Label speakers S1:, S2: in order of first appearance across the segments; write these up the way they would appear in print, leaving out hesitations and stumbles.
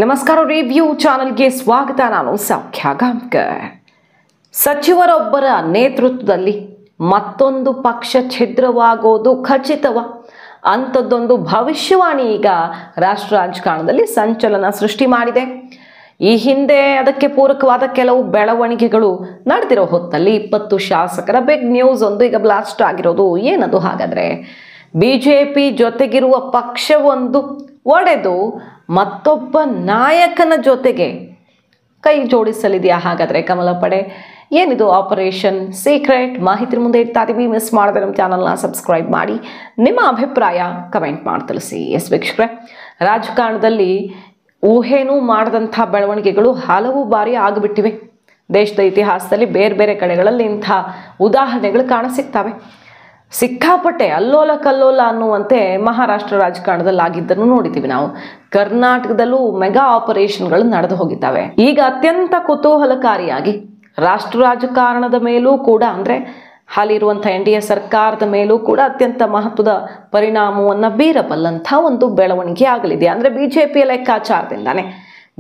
S1: ನಮಸ್ಕಾರ ರಿವ್ಯೂ ಚಾನೆಲ್ಗೆ ಸ್ವಾಗತ. ನಾನು ಸೌಖ್ಯ ಗಾಂವ್ಕರ್. ಸಚಿವರೊಬ್ಬರ ನೇತೃತ್ವದಲ್ಲಿ ಮತ್ತೊಂದು ಪಕ್ಷ ಛಿದ್ರವಾಗೋದು ಖಚಿತವ ಅಂಥದ್ದೊಂದು ಭವಿಷ್ಯವಾಣಿ ಈಗ ರಾಷ್ಟ್ರ ರಾಜಕಾರಣದಲ್ಲಿ ಸಂಚಲನ ಸೃಷ್ಟಿ ಮಾಡಿದೆ. ಈ ಹಿಂದೆ ಅದಕ್ಕೆ ಪೂರಕವಾದ ಕೆಲವು ಬೆಳವಣಿಗೆಗಳು ನಡೆದಿರೋ ಹೊತ್ತಲ್ಲಿ 20 ಶಾಸಕರ ಬಿಗ್ ನ್ಯೂಸ್ ಒಂದು ಈಗ ಬ್ಲಾಸ್ಟ್ ಆಗಿರೋದು. ಏನದು ಹಾಗಾದ್ರೆ? ಬಿಜೆಪಿ ಜೊತೆಗಿರುವ ಪಕ್ಷವೊಂದು ಒಡೆದು ಮತ್ತೊಬ್ಬ ನಾಯಕನ ಜೊತೆಗೆ ಕೈ ಜೋಡಿಸಲಿದೆಯಾ ಹಾಗಾದರೆ ಕಮಲ ಪಡೆ? ಏನಿದು ಆಪರೇಷನ್ ಸೀಕ್ರೆಟ್? ಮಾಹಿತಿ ಮುಂದೆ ಇಡ್ತಾ ಇದೀವಿ. ಮಿಸ್ ಮಾಡದೆ ನಮ್ಮ ಚಾನಲ್ನ ಸಬ್ಸ್ಕ್ರೈಬ್ ಮಾಡಿ ನಿಮ್ಮ ಅಭಿಪ್ರಾಯ ಕಮೆಂಟ್ ಮಾಡಿ ತಿಳಿಸಿ. ಎಸ್ ವೀಕ್ಷಕರೇ, ರಾಜಕಾರಣದಲ್ಲಿ ಊಹೆನೂ ಮಾಡದಂಥ ಬೆಳವಣಿಗೆಗಳು ಹಲವು ಬಾರಿ ಆಗಿಬಿಟ್ಟಿವೆ. ದೇಶದ ಇತಿಹಾಸದಲ್ಲಿ ಬೇರೆ ಬೇರೆ ಕಡೆಗಳಲ್ಲಿ ಇಂಥ ಉದಾಹರಣೆಗಳು ಕಾಣಸಿಗ್ತವೆ. ಸಿಕ್ಕಾಪಟ್ಟೆ ಅಲ್ಲೋಲ ಕಲ್ಲೋಲ ಅನ್ನುವಂತೆ ಮಹಾರಾಷ್ಟ್ರ ರಾಜಕಾರಣದಲ್ಲಿ ಆಗಿದ್ದನ್ನು ನೋಡಿದ್ದೀವಿ ನಾವು. ಕರ್ನಾಟಕದಲ್ಲೂ ಮೆಗಾ ಆಪರೇಷನ್ಗಳು ನಡೆದು ಹೋಗಿದ್ದಾವೆ. ಈಗ ಅತ್ಯಂತ ಕುತೂಹಲಕಾರಿಯಾಗಿ ರಾಷ್ಟ್ರ ರಾಜಕಾರಣದ ಮೇಲೂ ಕೂಡ, ಅಂದರೆ ಹಾಲಿರುವಂಥ NDA ಸರ್ಕಾರದ ಮೇಲೂ ಕೂಡ ಅತ್ಯಂತ ಮಹತ್ವದ ಪರಿಣಾಮವನ್ನು ಬೀರಬಲ್ಲಂಥ ಒಂದು ಬೆಳವಣಿಗೆ ಆಗಲಿದೆ. ಅಂದರೆ BJPಯ ಲೆಕ್ಕಾಚಾರದಿಂದಾನೆ.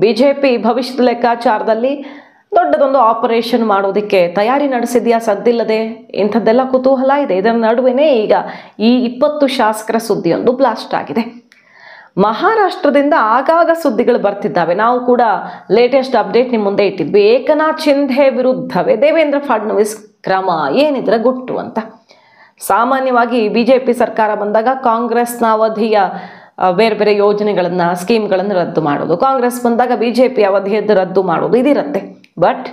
S1: BJP ಭವಿಷ್ಯದ ಲೆಕ್ಕಾಚಾರದಲ್ಲಿ ದೊಡ್ಡದೊಂದು ಆಪರೇಷನ್ ಮಾಡೋದಕ್ಕೆ ತಯಾರಿ ನಡೆಸಿದೆಯಾ ಸದ್ದಿಲ್ಲದೆ? ಇಂಥದ್ದೆಲ್ಲ ಕುತೂಹಲ ಇದೆ. ಇದರ ನಡುವೆನೇ ಈಗ ಈ 20 ಶಾಸಕರ ಸುದ್ದಿಯೊಂದು ಬ್ಲಾಸ್ಟ್ ಆಗಿದೆ. ಮಹಾರಾಷ್ಟ್ರದಿಂದ ಆಗಾಗ ಸುದ್ದಿಗಳು ಬರ್ತಿದ್ದಾವೆ. ನಾವು ಕೂಡ ಲೇಟೆಸ್ಟ್ ಅಪ್ಡೇಟ್ ನಿಮ್ಮ ಮುಂದೆ ಇಟ್ಟಿದ್ವಿ. ಏಕನಾಥ್ ಶಿಂಧೆ ವಿರುದ್ಧವೇ ದೇವೇಂದ್ರ ಫಡ್ನವೀಸ್ ಕ್ರಮ, ಏನಿದ್ರ ಗುಟ್ಟು ಅಂತ. ಸಾಮಾನ್ಯವಾಗಿ BJP ಸರ್ಕಾರ ಬಂದಾಗ ಕಾಂಗ್ರೆಸ್ನ ಅವಧಿಯ ಬೇರೆ ಬೇರೆ ಯೋಜನೆಗಳನ್ನು, ಸ್ಕೀಮ್ಗಳನ್ನು ರದ್ದು ಮಾಡೋದು, ಕಾಂಗ್ರೆಸ್ ಬಂದಾಗ BJP ಅವಧಿಯದ್ದು ರದ್ದು ಮಾಡೋದು ಇದಿರುತ್ತೆ. ಬಟ್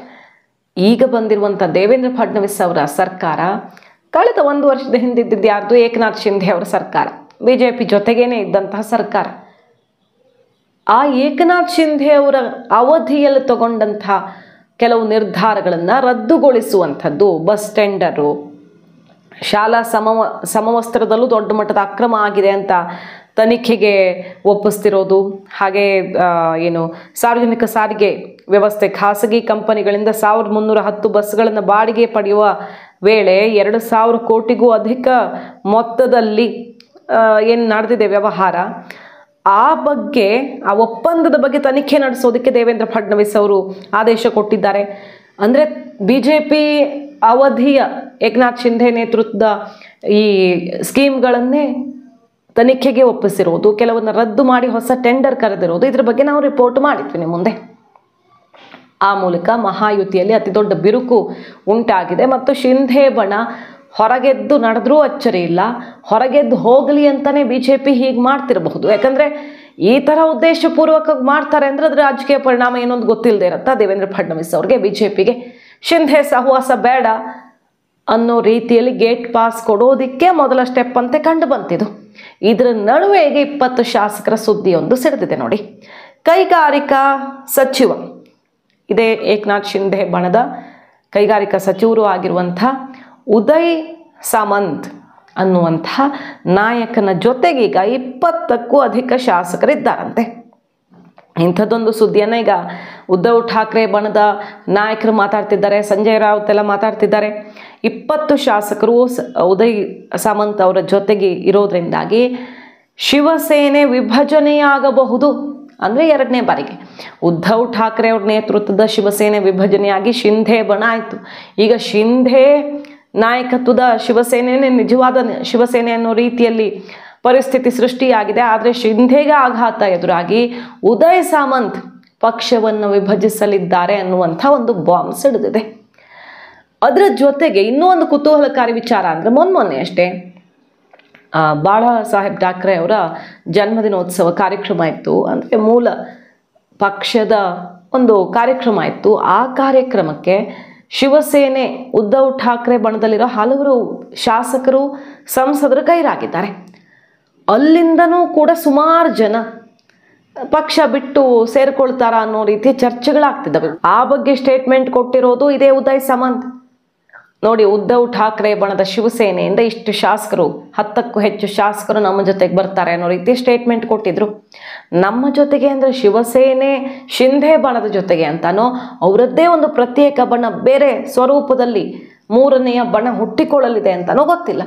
S1: ಈಗ ಬಂದಿರುವಂಥ ದೇವೇಂದ್ರ ಫಡ್ನವೀಸ್ ಅವರ ಸರ್ಕಾರ ಕಳೆದ 1 ವರ್ಷದ ಹಿಂದಿದ್ದಿದ್ದು ಯಾರ್ದು? ಏಕನಾಥ್ ಶಿಂಧೆ ಅವರ ಸರ್ಕಾರ, BJP ಜೊತೆಗೇನೆ ಇದ್ದಂತಹ ಸರ್ಕಾರ. ಆ ಏಕನಾಥ್ ಶಿಂಧೆ ಅವರ ಅವಧಿಯಲ್ಲಿ ತಗೊಂಡಂಥ ಕೆಲವು ನಿರ್ಧಾರಗಳನ್ನು ರದ್ದುಗೊಳಿಸುವಂಥದ್ದು, ಬಸ್ ಟೆಂಡರು, ಶಾಲಾ ಸಮವಸ್ತ್ರದಲ್ಲೂ ದೊಡ್ಡ ಮಟ್ಟದ ಅಕ್ರಮ ಆಗಿದೆ ಅಂತ ತನಿಖೆಗೆ ಒಪ್ಪಿಸ್ತಿರೋದು, ಹಾಗೆ ಸಾರ್ವಜನಿಕ ಸಾರಿಗೆ ವ್ಯವಸ್ಥೆ ಖಾಸಗಿ ಕಂಪನಿಗಳಿಂದ 1310 ಬಸ್ಗಳನ್ನು ಬಾಡಿಗೆ ಪಡೆಯುವ ವೇಳೆ 2000 ಕೋಟಿಗೂ ಅಧಿಕ ಮೊತ್ತದಲ್ಲಿ ಏನು ನಡೆದಿದೆ ವ್ಯವಹಾರ, ಆ ಬಗ್ಗೆ, ಆ ಒಪ್ಪಂದದ ಬಗ್ಗೆ ತನಿಖೆ ನಡೆಸೋದಕ್ಕೆ ದೇವೇಂದ್ರ ಫಡ್ನವೀಸ್ ಅವರು ಆದೇಶ ಕೊಟ್ಟಿದ್ದಾರೆ. ಅಂದರೆ BJP ಅವಧಿಯ ಏಕನಾಥ್ ಶಿಂಧೆ ನೇತೃತ್ವದ ಈ ಸ್ಕೀಮ್ಗಳನ್ನೇ ತನಿಖೆಗೆ ಒಪ್ಪಿಸಿರೋದು, ಕೆಲವನ್ನ ರದ್ದು ಮಾಡಿ ಹೊಸ ಟೆಂಡರ್ ಕರೆದಿರೋದು, ಇದ್ರ ಬಗ್ಗೆ ನಾವು ರಿಪೋರ್ಟ್ ಮಾಡಿದ್ವಿ ನಿಮ್ಮ ಮುಂದೆ. ಆ ಮೂಲಕ ಮಹಾಯುತಿಯಲ್ಲಿ ಅತಿ ದೊಡ್ಡ ಬಿರುಕು ಉಂಟಾಗಿದೆ. ಮತ್ತು ಶಿಂಧೆ ಬಣ ಹೊರಗೆದ್ದು ನಡೆದ್ರೂ ಅಚ್ಚರಿ ಇಲ್ಲ, ಹೊರಗೆದ್ದು ಹೋಗಲಿ ಅಂತಲೇ BJP ಹೀಗೆ ಮಾಡ್ತಿರಬಹುದು. ಯಾಕಂದರೆ ಈ ಥರ ಉದ್ದೇಶಪೂರ್ವಕವಾಗಿ ಮಾಡ್ತಾರೆ ಅಂದರೆ ಅದ್ರ ರಾಜಕೀಯ ಪರಿಣಾಮ ಏನೊಂದು ಗೊತ್ತಿಲ್ಲದೆ ಇರುತ್ತಾ ದೇವೇಂದ್ರ ಫಡ್ನವೀಸ್ ಅವ್ರಿಗೆ, BJPಗೆ ಶಿಂಧೆ ಸಹವಾಸ ಬೇಡ ಅನ್ನೋ ರೀತಿಯಲ್ಲಿ ಗೇಟ್ ಪಾಸ್ ಕೊಡೋದಕ್ಕೆ ಮೊದಲ ಸ್ಟೆಪ್ ಅಂತೆ ಕಂಡು ಬಂತಿದ್ದು. ಇದರ ನಡುವೆ ಈಗ 20 ಶಾಸಕರ ಸುದ್ದಿಯೊಂದು ಸಿಡಿದಿದೆ ನೋಡಿ. ಕೈಗಾರಿಕಾ ಸಚಿವ, ಇದೇ ಏಕನಾಥ್ ಶಿಂಧೆ ಬಣದ ಕೈಗಾರಿಕಾ ಸಚಿವರು ಆಗಿರುವಂಥ ಉದಯ್ ಸಾಮಂತ್ ಅನ್ನುವಂಥ ನಾಯಕನ ಜೊತೆಗೆ ಈಗ 20ಕ್ಕೂ ಅಧಿಕ ಶಾಸಕರಿದ್ದಾರಂತೆ. ಇಂಥದ್ದೊಂದು ಸುದ್ದಿಯನ್ನು ಈಗ ಉದ್ಧವ್ ಠಾಕ್ರೆ ಬಣದ ನಾಯಕರು ಮಾತಾಡ್ತಿದ್ದಾರೆ, ಸಂಜಯ್ ರಾವುತ್ ಎಲ್ಲ ಮಾತಾಡ್ತಿದ್ದಾರೆ. 20 ಶಾಸಕರು ಉದಯ್ ಸಾಮಂತ್ ಅವರ ಜೊತೆಗೆ ಇರೋದ್ರಿಂದಾಗಿ ಶಿವಸೇನೆ ವಿಭಜನೆಯಾಗಬಹುದು. ಅಂದರೆ 2ನೇ ಬಾರಿಗೆ ಉದ್ಧವ್ ಠಾಕ್ರೆ ಅವ್ರ ನೇತೃತ್ವದ ಶಿವಸೇನೆ ವಿಭಜನೆಯಾಗಿ ಶಿಂಧೆ ಬಣ ಆಯಿತು. ಈಗ ಶಿಂಧೆ ನಾಯಕತ್ವದ ಶಿವಸೇನೆಯೇ ನಿಜವಾದ ಶಿವಸೇನೆ ಅನ್ನೋ ರೀತಿಯಲ್ಲಿ ಪರಿಸ್ಥಿತಿ ಸೃಷ್ಟಿಯಾಗಿದೆ. ಆದರೆ ಶಿಂಧೆಗೆ ಆಘಾತ ಎದುರಾಗಿ ಉದಯ್ ಸಾಮಂತ್ ಪಕ್ಷವನ್ನು ವಿಭಜಿಸಲಿದ್ದಾರೆ ಅನ್ನುವಂಥ ಒಂದು ಬಾಂಬ್ ಸಿಡಿದಿದೆ. ಅದರ ಜೊತೆಗೆ ಇನ್ನೂ ಒಂದು ಕುತೂಹಲಕಾರಿ ವಿಚಾರ ಅಂದರೆ, ಮೊನ್ನೆ ಅಷ್ಟೇ ಬಾಳಾ ಸಾಹೇಬ್ ಠಾಕ್ರೆ ಅವರ ಜನ್ಮದಿನೋತ್ಸವ ಕಾರ್ಯಕ್ರಮ ಇತ್ತು. ಅಂದರೆ ಮೂಲ ಪಕ್ಷದ ಒಂದು ಕಾರ್ಯಕ್ರಮ ಇತ್ತು. ಆ ಕಾರ್ಯಕ್ರಮಕ್ಕೆ ಶಿವಸೇನೆ ಉದ್ಧವ್ ಠಾಕ್ರೆ ಬಣದಲ್ಲಿರೋ ಹಲವರು ಶಾಸಕರು, ಸಂಸದರು ಗೈರಾಗಿದ್ದಾರೆ. ಅಲ್ಲಿಂದನೂ ಕೂಡ ಸುಮಾರು ಜನ ಪಕ್ಷ ಬಿಟ್ಟು ಸೇರ್ಕೊಳ್ತಾರ ಅನ್ನೋ ರೀತಿಯ ಚರ್ಚೆಗಳಾಗ್ತಿದ್ದಾವೆ. ಆ ಬಗ್ಗೆ ಸ್ಟೇಟ್ಮೆಂಟ್ ಕೊಟ್ಟಿರೋದು ಇದೇ ಉದಯ್ ಸಾಮಂತ್. ನೋಡಿ, ಉದ್ಧವ್ ಠಾಕ್ರೆ ಬಣದ ಶಿವಸೇನೆಯಿಂದ ಇಷ್ಟು ಶಾಸಕರು, 10ಕ್ಕೂ ಹೆಚ್ಚು ಶಾಸಕರು ನಮ್ಮ ಜೊತೆಗೆ ಬರ್ತಾರೆ ಅನ್ನೋ ರೀತಿ ಸ್ಟೇಟ್ಮೆಂಟ್ ಕೊಟ್ಟಿದ್ರು. ನಮ್ಮ ಜೊತೆಗೆ ಅಂದರೆ ಶಿವಸೇನೆ ಶಿಂಧೆ ಬಣದ ಜೊತೆಗೆ ಅಂತಾನೋ, ಅವರದ್ದೇ ಒಂದು ಪ್ರತ್ಯೇಕ ಬಣ, ಬೇರೆ ಸ್ವರೂಪದಲ್ಲಿ 3ನೆಯ ಬಣ ಹುಟ್ಟಿಕೊಳ್ಳಲಿದೆ ಅಂತಾನೋ ಗೊತ್ತಿಲ್ಲ.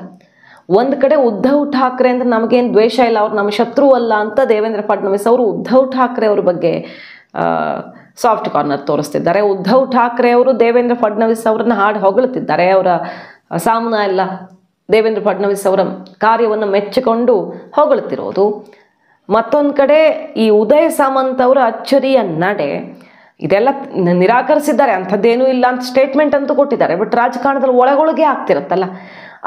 S1: ಒಂದು ಕಡೆ ಉದ್ಧವ್ ಠಾಕ್ರೆ ಅಂದ್ರೆ ನಮಗೇನು ದ್ವೇಷ ಇಲ್ಲ, ಅವ್ರು ನಮ್ಮ ಶತ್ರು ಅಲ್ಲ ಅಂತ ದೇವೇಂದ್ರ ಫಡ್ನವೀಸ್ ಅವರು ಉದ್ಧವ್ ಠಾಕ್ರೆ ಅವ್ರ ಬಗ್ಗೆ ಸಾಫ್ಟ್ ಕಾರ್ನರ್ ತೋರಿಸ್ತಿದ್ದಾರೆ. ಉದ್ಧವ್ ಠಾಕ್ರೆ ಅವರು ದೇವೇಂದ್ರ ಫಡ್ನವೀಸ್ ಅವರನ್ನ ಹಾಡು ಹೊಗಳುತ್ತಿದ್ದಾರೆ. ಅವರ ಸಾಮ್ನ ಎಲ್ಲ ದೇವೇಂದ್ರ ಫಡ್ನವೀಸ್ ಅವರ ಕಾರ್ಯವನ್ನು ಮೆಚ್ಚಿಕೊಂಡು ಹೊಗಳುತ್ತಿರೋದು. ಮತ್ತೊಂದು ಕಡೆ ಈ ಉದಯ್ ಸಾಮಂತ್ ಅವರ ಅಚ್ಚರಿಯ ನಡೆ ಇದೆಲ್ಲ ನಿರಾಕರಿಸಿದ್ದಾರೆ. ಅಂಥದ್ದೇನೂ ಇಲ್ಲ ಅಂತ ಸ್ಟೇಟ್ಮೆಂಟ್ ಅಂತೂ ಕೊಟ್ಟಿದ್ದಾರೆ. ಬಟ್ ರಾಜಕಾರಣದಲ್ಲಿ ಒಳಗೊಳಗೆ ಆಗ್ತಿರುತ್ತಲ್ಲ,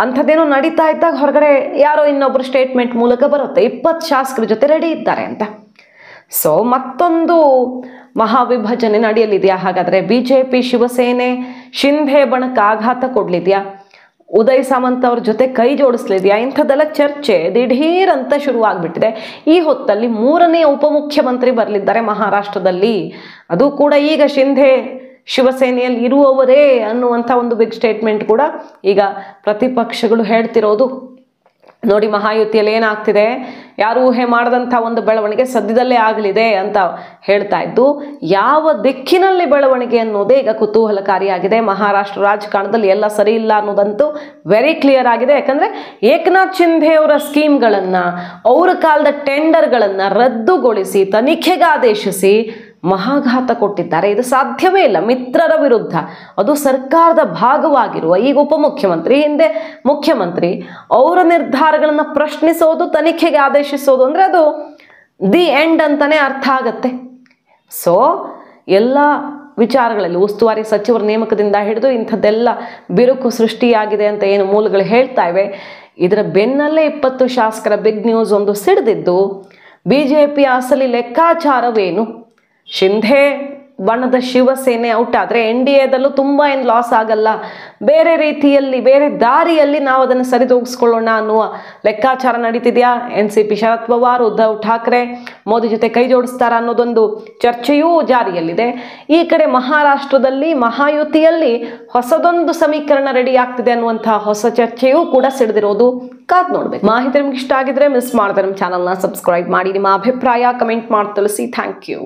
S1: ಅಂಥದ್ದೇನೋ ನಡೀತಾ ಇದ್ದಾಗ ಹೊರಗಡೆ ಯಾರೋ ಇನ್ನೊಬ್ಬರು ಸ್ಟೇಟ್ಮೆಂಟ್ ಮೂಲಕ ಬರುತ್ತೆ 20 ಶಾಸಕರ ಜೊತೆ ರೆಡಿ ಇದ್ದಾರೆ ಅಂತ. ಸೊ ಮತ್ತೊಂದು ಮಹಾವಿಭಜನೆ ನಡೆಯಲಿದೆಯಾ? ಹಾಗಾದರೆ BJP ಶಿವಸೇನೆ ಶಿಂಧೆ ಬಣಕ್ಕೆ ಆಘಾತ ಕೊಡಲಿದೆಯಾ? ಉದಯ್ ಸಾಮಂತ್ ಅವ್ರ ಜೊತೆ ಕೈ ಜೋಡಿಸ್ಲಿದೆಯಾ? ಇಂಥದ್ದೆಲ್ಲ ಚರ್ಚೆ ದಿಢೀರ್ ಅಂತ ಶುರುವಾಗ್ಬಿಟ್ಟಿದೆ. ಈ ಹೊತ್ತಲ್ಲಿ 3ನೇ ಉಪಮುಖ್ಯಮಂತ್ರಿ ಬರಲಿದ್ದಾರೆ ಮಹಾರಾಷ್ಟ್ರದಲ್ಲಿ. ಅದು ಕೂಡ ಈಗ ಶಿಂಧೆ ಶಿವಸೇನೆಯಲ್ಲಿ ಇರುವವರೇ ಅನ್ನುವಂಥ ಒಂದು ಬಿಗ್ ಸ್ಟೇಟ್ಮೆಂಟ್ ಕೂಡ ಈಗ ಪ್ರತಿಪಕ್ಷಗಳು ಹೇಳ್ತಿರೋದು. ನೋಡಿ ಮಹಾಯುತಿಯಲ್ಲಿ ಏನಾಗ್ತಿದೆ, ಯಾರು ಊಹೆ ಮಾಡದಂಥ ಒಂದು ಬೆಳವಣಿಗೆ ಸದ್ಯದಲ್ಲೇ ಆಗಲಿದೆ ಅಂತ ಹೇಳ್ತಾ ಇದ್ದು, ಯಾವ ದಿಕ್ಕಿನಲ್ಲಿ ಬೆಳವಣಿಗೆ ಅನ್ನೋದೇ ಈಗ ಕುತೂಹಲಕಾರಿಯಾಗಿದೆ. ಮಹಾರಾಷ್ಟ್ರ ರಾಜಕಾರಣದಲ್ಲಿ ಎಲ್ಲ ಸರಿ ಇಲ್ಲ ಅನ್ನೋದಂತೂ ವೆರಿ ಕ್ಲಿಯರ್ ಆಗಿದೆ. ಯಾಕಂದರೆ ಏಕನಾಥ್ ಶಿಂಧೆ ಅವರ ಸ್ಕೀಮ್ಗಳನ್ನು, ಅವರ ಕಾಲದ ಟೆಂಡರ್ಗಳನ್ನು ರದ್ದುಗೊಳಿಸಿ ತನಿಖೆಗೆ ಆದೇಶಿಸಿ ಮಹಾಘಾತ ಕೊಟ್ಟಿದ್ದಾರೆ. ಇದು ಸಾಧ್ಯವೇ ಇಲ್ಲ. ಮಿತ್ರರ ವಿರುದ್ಧ, ಅದು ಸರ್ಕಾರದ ಭಾಗವಾಗಿರುವ ಈಗ ಉಪಮುಖ್ಯಮಂತ್ರಿ, ಹಿಂದೆ ಮುಖ್ಯಮಂತ್ರಿ, ಅವರ ನಿರ್ಧಾರಗಳನ್ನು ಪ್ರಶ್ನಿಸೋದು, ತನಿಖೆಗೆ ಆದೇಶಿಸೋದು ಅಂದರೆ ಅದು ದಿ ಎಂಡ್ ಅಂತಲೇ ಅರ್ಥ ಆಗತ್ತೆ. ಸೊ ಎಲ್ಲ ವಿಚಾರಗಳಲ್ಲಿ ಉಸ್ತುವಾರಿ ಸಚಿವರ ನೇಮಕದಿಂದ ಹಿಡಿದು ಇಂಥದ್ದೆಲ್ಲ ಬಿರುಕು ಸೃಷ್ಟಿಯಾಗಿದೆ ಅಂತ ಏನು ಮೂಲಗಳು ಹೇಳ್ತಾ ಇವೆ. ಇದರ ಬೆನ್ನಲ್ಲೇ 20 ಶಾಸಕರ ಬಿಗ್ ನ್ಯೂಸ್ ಒಂದು ಸಿಡಿದಿದ್ದು, BJP ಅಸಲಿ ಲೆಕ್ಕಾಚಾರವೇನು? ಶಿಂಧೆ ಬಣದ ಶಿವಸೇನೆ ಔಟ್ ಆದರೆ NDAದಲ್ಲೂ ತುಂಬ ಏನು ಲಾಸ್ ಆಗಲ್ಲ, ಬೇರೆ ರೀತಿಯಲ್ಲಿ ಬೇರೆ ದಾರಿಯಲ್ಲಿ ನಾವು ಅದನ್ನು ಸರಿದೂಗಿಸ್ಕೊಳ್ಳೋಣ ಅನ್ನುವ ಲೆಕ್ಕಾಚಾರ ನಡೀತಿದೆಯಾ? NCP ಶರದ್ ಪವಾರ್, ಉದ್ಧವ್ ಠಾಕ್ರೆ ಮೋದಿ ಜೊತೆ ಕೈ ಜೋಡಿಸ್ತಾರ ಅನ್ನೋದೊಂದು ಚರ್ಚೆಯೂ ಜಾರಿಯಲ್ಲಿದೆ. ಈ ಕಡೆ ಮಹಾರಾಷ್ಟ್ರದಲ್ಲಿ ಮಹಾಯುತಿಯಲ್ಲಿ ಹೊಸದೊಂದು ಸಮೀಕರಣ ರೆಡಿ ಆಗ್ತಿದೆ ಅನ್ನುವಂಥ ಹೊಸ ಚರ್ಚೆಯೂ ಕೂಡ ಸಿಡಿದಿರೋದು. ಕಾದ್ ನೋಡ್ಬೇಕು. ಮಾಹಿತಿ ನಿಮ್ಗೆ ಇಷ್ಟ ಆಗಿದ್ರೆ ಮಿಸ್ ಮಾಡದೆ ನಮ್ಮ ಚಾನಲ್ನ ಸಬ್ಸ್ಕ್ರೈಬ್ ಮಾಡಿ. ನಿಮ್ಮ ಅಭಿಪ್ರಾಯ ಕಮೆಂಟ್ ಮಾಡಿ ತಿಳಿಸಿ. Thank you.